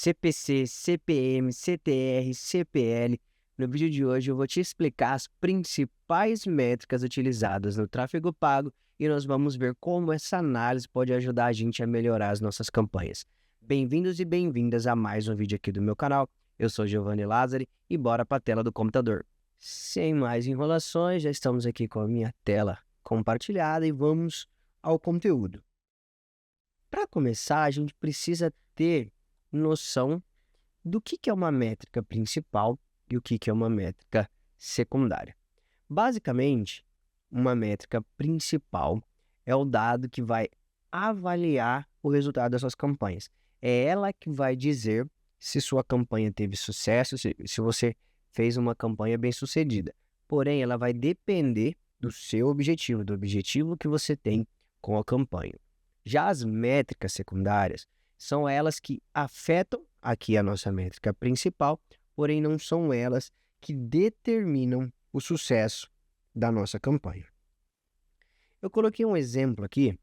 CPC, CPM, CTR, CPL. No vídeo de hoje eu vou te explicar as principais métricas utilizadas no tráfego pago e nós vamos ver como essa análise pode ajudar a gente a melhorar as nossas campanhas. Bem-vindos e bem-vindas a mais um vídeo aqui do meu canal. Eu sou Giovanni Lazzari e bora para a tela do computador. Sem mais enrolações, já estamos aqui com a minha tela compartilhada e vamos ao conteúdo. Para começar, a gente precisa ter noção do que é uma métrica principal e o que é uma métrica secundária. Basicamente, uma métrica principal é o dado que vai avaliar o resultado das suas campanhas. É ela que vai dizer se sua campanha teve sucesso, se você fez uma campanha bem-sucedida. Porém, ela vai depender do seu objetivo, do objetivo que você tem com a campanha. Já as métricas secundárias são elas que afetam aqui a nossa métrica principal, porém não são elas que determinam o sucesso da nossa campanha. Eu coloquei um exemplo aqui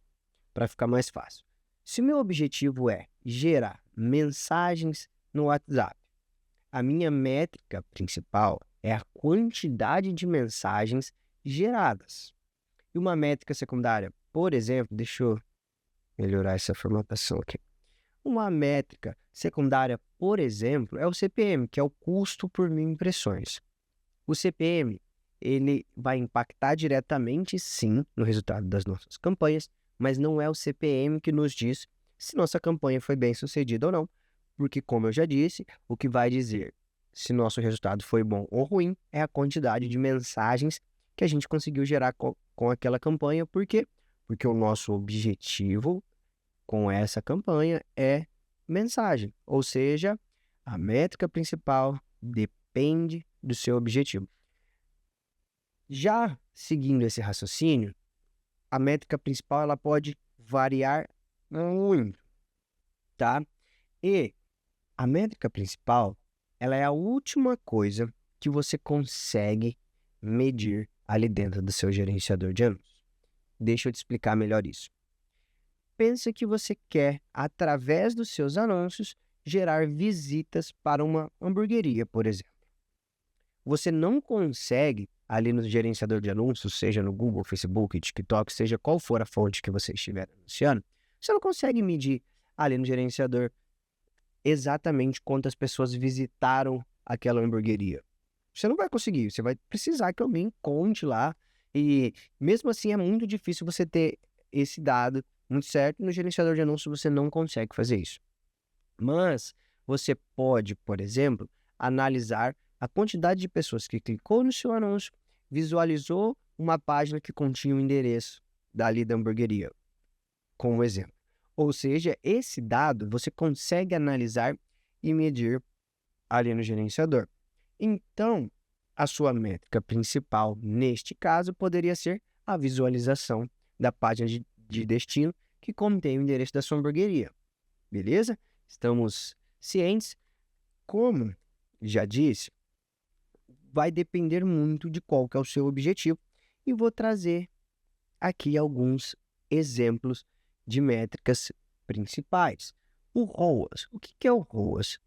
para ficar mais fácil. Se o meu objetivo é gerar mensagens no WhatsApp, a minha métrica principal é a quantidade de mensagens geradas. E uma métrica secundária, por exemplo, deixa eu melhorar essa formatação aqui. Uma métrica secundária, por exemplo, é o CPM, que é o custo por mil impressões. O CPM, ele vai impactar diretamente, sim, no resultado das nossas campanhas, mas não é o CPM que nos diz se nossa campanha foi bem sucedida ou não, porque, como eu já disse, o que vai dizer se nosso resultado foi bom ou ruim é a quantidade de mensagens que a gente conseguiu gerar com aquela campanha. Por quê? Porque o nosso objetivo com essa campanha é mensagem, ou seja, a métrica principal depende do seu objetivo. Já seguindo esse raciocínio, a métrica principal ela pode variar muito, tá? E a métrica principal, ela é a última coisa que você consegue medir ali dentro do seu gerenciador de anúncios. Deixa eu te explicar melhor isso. Pensa que você quer, através dos seus anúncios, gerar visitas para uma hamburgueria, por exemplo. Você não consegue, ali no gerenciador de anúncios, seja no Google, Facebook, TikTok, seja qual for a fonte que você estiver anunciando, você não consegue medir ali no gerenciador exatamente quantas pessoas visitaram aquela hamburgueria. Você não vai conseguir, você vai precisar que alguém conte lá. E mesmo assim é muito difícil você ter esse dado muito certo. No gerenciador de anúncios você não consegue fazer isso. Mas você pode, por exemplo, analisar a quantidade de pessoas que clicou no seu anúncio, visualizou uma página que continha o endereço dali da hamburgueria, como exemplo. Ou seja, esse dado você consegue analisar e medir ali no gerenciador. Então, a sua métrica principal, neste caso, poderia ser a visualização da página de destino que contém o endereço da sua hamburgueria. Beleza? Estamos cientes? Como já disse, vai depender muito de qual que é o seu objetivo e vou trazer aqui alguns exemplos de métricas principais. O ROAS. O que é o ROAS?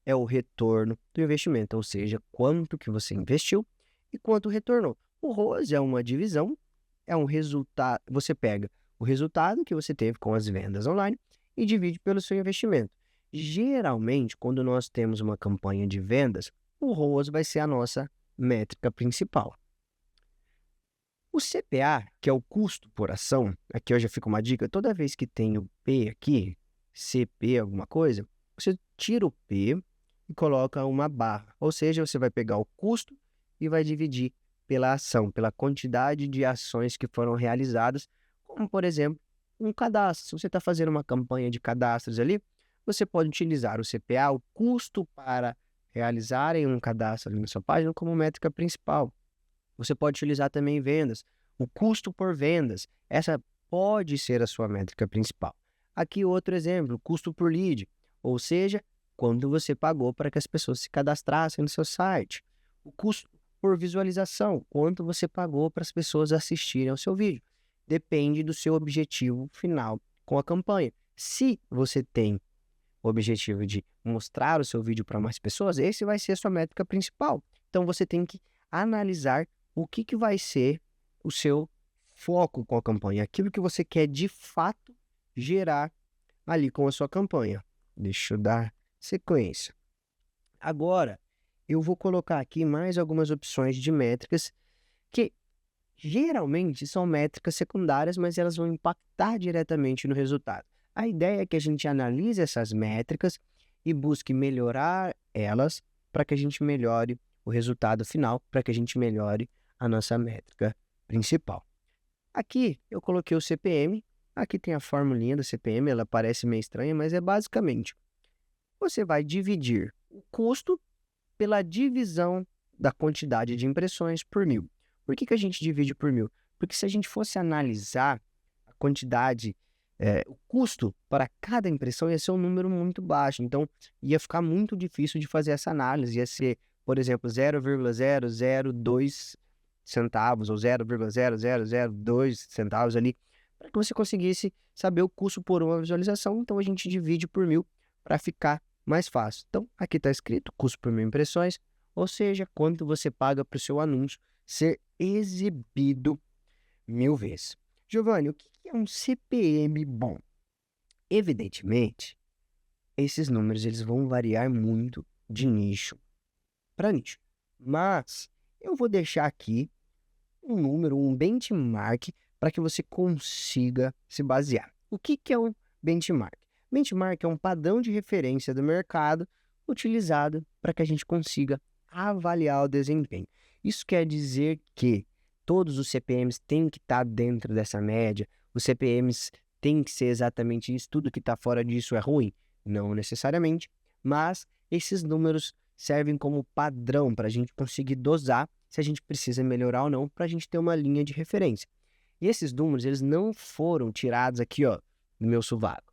É o retorno do investimento, ou seja, quanto que você investiu e quanto retornou. O ROAS é uma divisão, é um resultado. Você pega o resultado que você teve com as vendas online e divide pelo seu investimento. Geralmente, quando nós temos uma campanha de vendas, o ROAS vai ser a nossa métrica principal. O CPA, que é o custo por ação, aqui já fica uma dica, toda vez que tem o P aqui, CP alguma coisa, você tira o P e coloca uma barra. Ou seja, você vai pegar o custo e vai dividir pela ação, pela quantidade de ações que foram realizadas, como, por exemplo, um cadastro. Se você está fazendo uma campanha de cadastros ali, você pode utilizar o CPA, o custo para realizarem um cadastro ali na sua página, como métrica principal. Você pode utilizar também vendas, o custo por vendas. Essa pode ser a sua métrica principal. Aqui outro exemplo, custo por lead, ou seja, quanto você pagou para que as pessoas se cadastrassem no seu site. O custo por visualização, quanto você pagou para as pessoas assistirem ao seu vídeo. Depende do seu objetivo final com a campanha. Se você tem o objetivo de mostrar o seu vídeo para mais pessoas, esse vai ser a sua métrica principal. Então você tem que analisar o que vai ser o seu foco com a campanha, aquilo que você quer de fato gerar ali com a sua campanha. Deixa eu dar sequência. Agora, eu vou colocar aqui mais algumas opções de métricas que geralmente são métricas secundárias, mas elas vão impactar diretamente no resultado. A ideia é que a gente analise essas métricas e busque melhorar elas para que a gente melhore o resultado final, para que a gente melhore a nossa métrica principal. Aqui eu coloquei o CPM, aqui tem a formulinha do CPM, ela parece meio estranha, mas é basicamente, você vai dividir o custo pela divisão da quantidade de impressões por 1000. Por que a gente divide por 1000? Porque se a gente fosse analisar a quantidade, o custo para cada impressão ia ser um número muito baixo. Então, ia ficar muito difícil de fazer essa análise. Ia ser, por exemplo, 0,002 centavos ou 0,0002 centavos ali, para que você conseguisse saber o custo por uma visualização. Então, a gente divide por 1000 para ficar mais fácil. Então, aqui está escrito custo por 1000 impressões, ou seja, quanto você paga para o seu anúncio ser exibido 1000 vezes. Giovanni, o que é um CPM bom? Evidentemente, esses números eles vão variar muito de nicho para nicho, mas eu vou deixar aqui um número, um benchmark, para que você consiga se basear. O que é um benchmark? Benchmark é um padrão de referência do mercado utilizado para que a gente consiga avaliar o desempenho. Isso quer dizer que todos os CPMs têm que estar dentro dessa média, os CPMs têm que ser exatamente isso, tudo que está fora disso é ruim? Não necessariamente, mas esses números servem como padrão para a gente conseguir dosar se a gente precisa melhorar ou não, para a gente ter uma linha de referência. E esses números, eles não foram tirados aqui, ó, do meu sovaco.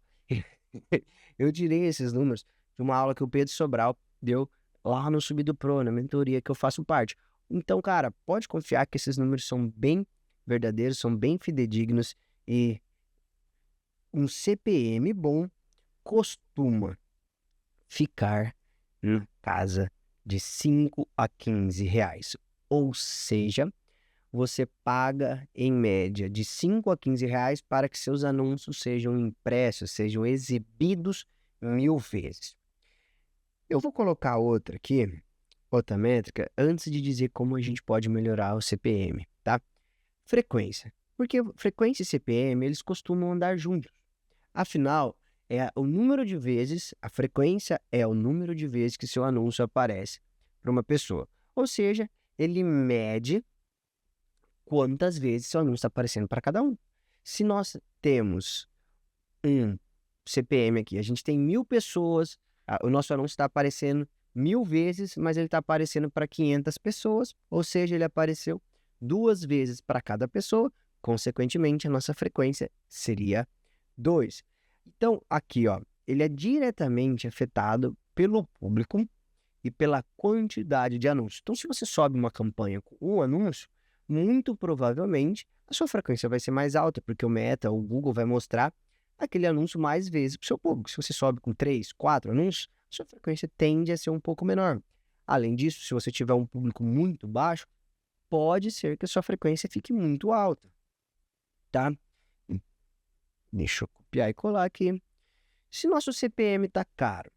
Eu tirei esses números de uma aula que o Pedro Sobral deu lá no Subido Pro, na mentoria que eu faço parte. Então, cara, pode confiar que esses números são bem verdadeiros, são bem fidedignos e um CPM bom costuma ficar na casa de 5 a 15 reais. Ou seja, você paga em média de 5 a 15 reais para que seus anúncios sejam impressos, sejam exibidos 1000 vezes. Eu vou colocar outra aqui, outra métrica, antes de dizer como a gente pode melhorar o CPM, tá? Frequência. Porque frequência e CPM, eles costumam andar juntos. Afinal, é o número de vezes, a frequência é o número de vezes que seu anúncio aparece para uma pessoa. Ou seja, ele mede quantas vezes seu anúncio está aparecendo para cada um. Se nós temos um CPM aqui, a gente tem 1000 pessoas, o nosso anúncio está aparecendo 1000 vezes, mas ele está aparecendo para 500 pessoas, ou seja, ele apareceu 2 vezes para cada pessoa, consequentemente, a nossa frequência seria 2. Então, aqui, ó, ele é diretamente afetado pelo público e pela quantidade de anúncios. Então, se você sobe uma campanha com um anúncio, muito provavelmente a sua frequência vai ser mais alta, porque o Meta, o Google vai mostrar aquele anúncio mais vezes para o seu público. Se você sobe com 3, 4 anúncios, a sua frequência tende a ser um pouco menor. Além disso, se você tiver um público muito baixo, pode ser que a sua frequência fique muito alta, tá? Deixa eu copiar e colar aqui. Se nosso CPM está caro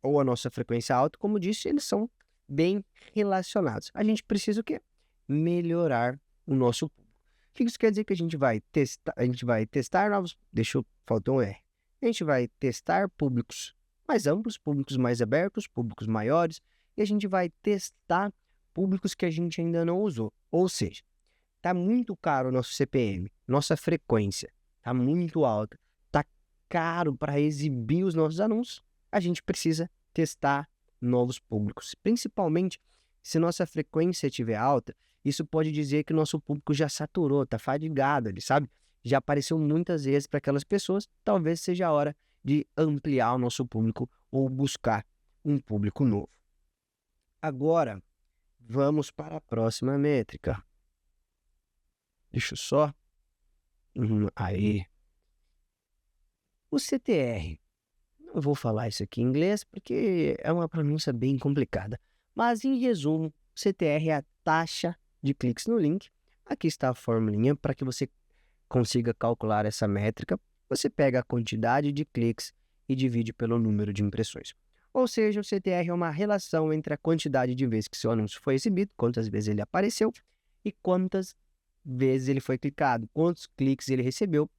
ou a nossa frequência alta, como disse, eles são bem relacionados. A gente precisa o quê? Melhorar o nosso público. O que isso quer dizer? Que a gente vai testar novos... faltou um R. A gente vai testar públicos mais amplos, públicos mais abertos, públicos maiores, e a gente vai testar públicos que a gente ainda não usou. Ou seja, está muito caro o nosso CPM, nossa frequência está muito alta, está caro para exibir os nossos anúncios, a gente precisa testar novos públicos. Principalmente se nossa frequência estiver alta, isso pode dizer que o nosso público já saturou, está fadigado, ele sabe? Já apareceu muitas vezes para aquelas pessoas, talvez seja a hora de ampliar o nosso público ou buscar um público novo. Agora, vamos para a próxima métrica. Deixa eu só... Aí. O CTR não vou falar isso aqui em inglês porque é uma pronúncia bem complicada. Mas, em resumo, CTR é a taxa de cliques no link. Aqui está a formulinha para que você consiga calcular essa métrica. Você pega a quantidade de cliques e divide pelo número de impressões. Ou seja, o CTR é uma relação entre a quantidade de vezes que seu anúncio foi exibido, quantas vezes ele apareceu, e quantas vezes ele foi clicado, quantos cliques ele recebeu.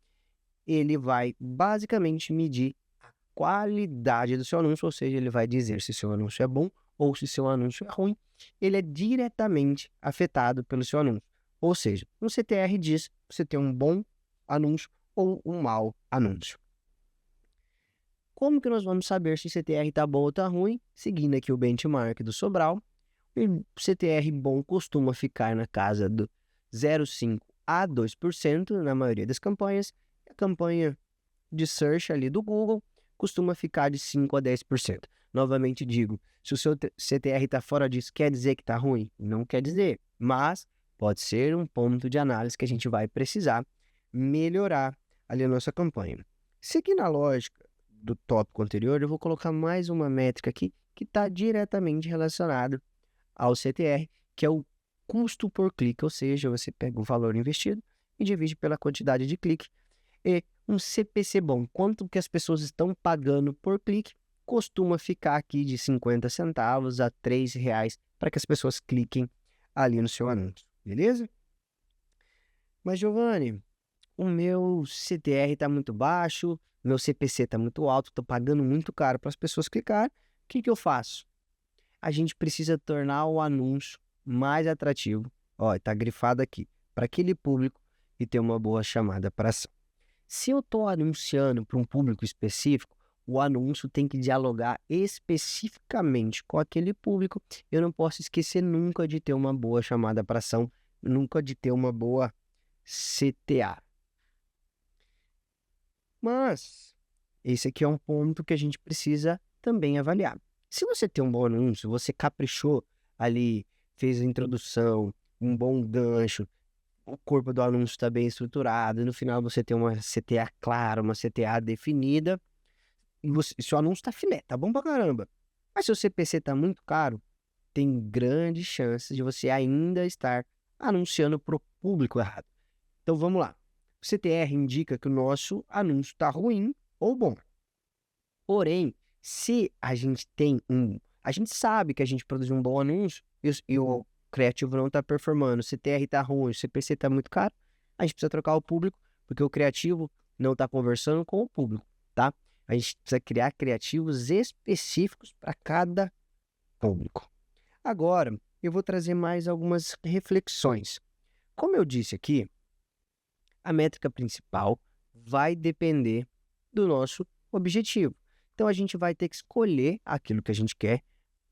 Ele vai basicamente medir a qualidade do seu anúncio, ou seja, ele vai dizer se seu anúncio é bom ou se seu anúncio é ruim. Ele é diretamente afetado pelo seu anúncio. Ou seja, no CTR diz se você tem um bom anúncio ou um mau anúncio. Como que nós vamos saber se o CTR está bom ou está ruim? Seguindo aqui o benchmark do Sobral, o CTR bom costuma ficar na casa do 0,5% a 2% na maioria das campanhas. A campanha de search ali do Google costuma ficar de 5% a 10%. Novamente digo, se o seu CTR está fora disso, quer dizer que está ruim? Não quer dizer, mas pode ser um ponto de análise que a gente vai precisar melhorar ali a nossa campanha. Seguindo a lógica do tópico anterior, eu vou colocar mais uma métrica aqui que está diretamente relacionada ao CTR, que é o custo por clique, ou seja, você pega o valor investido e divide pela quantidade de clique. E um CPC bom, quanto que as pessoas estão pagando por clique, costuma ficar aqui de 50 centavos a R$3 para que as pessoas cliquem ali no seu anúncio, beleza? Mas, Giovanni, o meu CTR está muito baixo, meu CPC está muito alto, estou pagando muito caro para as pessoas clicar. O que eu faço? A gente precisa tornar o anúncio mais atrativo. Ó, está grifado aqui, para aquele público e ter uma boa chamada para ação. Se eu estou anunciando para um público específico, o anúncio tem que dialogar especificamente com aquele público. Eu não posso esquecer nunca de ter uma boa chamada para ação, nunca de ter uma boa CTA. Mas esse aqui é um ponto que a gente precisa também avaliar. Se você tem um bom anúncio, você caprichou ali, fez a introdução, um bom gancho, o corpo do anúncio está bem estruturado, e no final você tem uma CTA clara, uma CTA definida, e seu anúncio está filé, tá bom pra caramba. Mas se o CPC está muito caro, tem grandes chances de você ainda estar anunciando para o público errado. Então vamos lá. O CTR indica que o nosso anúncio está ruim ou bom. Porém, se a gente a gente sabe que a gente produziu um bom anúncio e o criativo não está performando, o CTR está ruim, o CPC está muito caro, a gente precisa trocar o público, porque o criativo não está conversando com o público, tá? A gente precisa criar criativos específicos para cada público. Agora, eu vou trazer mais algumas reflexões. Como eu disse aqui, a métrica principal vai depender do nosso objetivo. Então, a gente vai ter que escolher aquilo que a gente quer,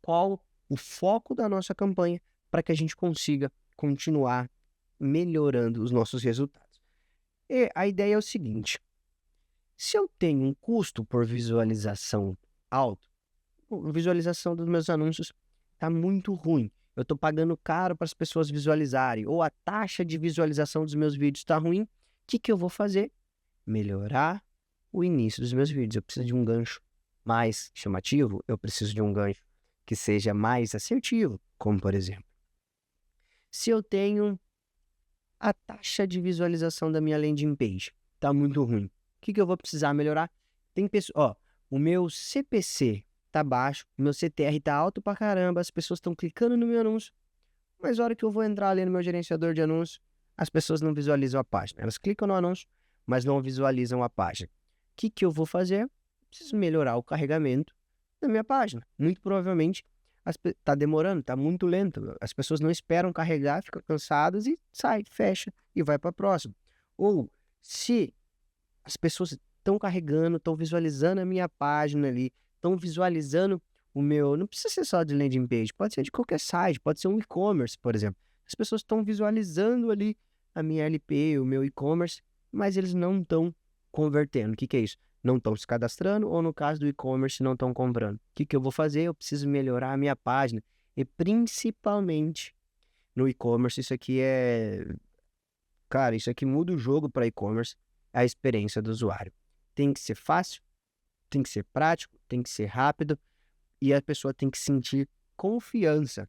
qual o foco da nossa campanha, para que a gente consiga continuar melhorando os nossos resultados. E a ideia é o seguinte: se eu tenho um custo por visualização alto, a visualização dos meus anúncios está muito ruim, eu estou pagando caro para as pessoas visualizarem, ou a taxa de visualização dos meus vídeos está ruim, o que eu vou fazer? Melhorar o início dos meus vídeos. Eu preciso de um gancho mais chamativo, eu preciso de um gancho que seja mais assertivo, como por exemplo, se eu tenho a taxa de visualização da minha landing page está muito ruim, o que eu vou precisar melhorar? Tem pessoas, o meu CPC está baixo, o meu CTR está alto pra caramba, as pessoas estão clicando no meu anúncio, mas a hora que eu vou entrar ali no meu gerenciador de anúncio, as pessoas não visualizam a página. Elas clicam no anúncio, mas não visualizam a página. O que eu vou fazer? Preciso melhorar o carregamento da minha página. Muito provavelmente está demorando, está muito lento. As pessoas não esperam carregar, ficam cansadas e sai, fecha e vai para a próxima. Ou se as pessoas estão carregando, estão visualizando a minha página ali, estão visualizando o meu... Não precisa ser só de landing page, pode ser de qualquer site, pode ser um e-commerce, por exemplo. As pessoas estão visualizando ali a minha LP, o meu e-commerce, mas eles não estão convertendo. O que é isso? Não estão se cadastrando ou, no caso do e-commerce, não estão comprando. O que eu vou fazer? Eu preciso melhorar a minha página. E principalmente no e-commerce, isso aqui é... Cara, isso aqui muda o jogo para e-commerce, a experiência do usuário. Tem que ser fácil, tem que ser prático, tem que ser rápido e a pessoa tem que sentir confiança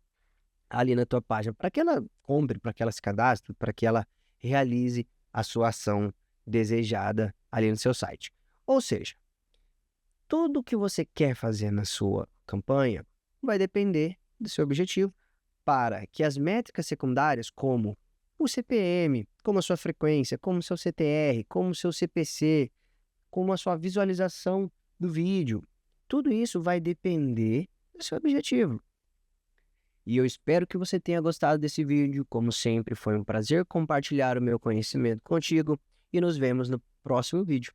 ali na tua página para que ela compre, para que ela se cadastre, para que ela realize a sua ação desejada ali no seu site. Ou seja, tudo que você quer fazer na sua campanha vai depender do seu objetivo para que as métricas secundárias, como o CPM, como a sua frequência, como o seu CTR, como o seu CPC, como a sua visualização do vídeo, tudo isso vai depender do seu objetivo. E eu espero que você tenha gostado desse vídeo. Como sempre, foi um prazer compartilhar o meu conhecimento contigo e nos vemos no próximo vídeo.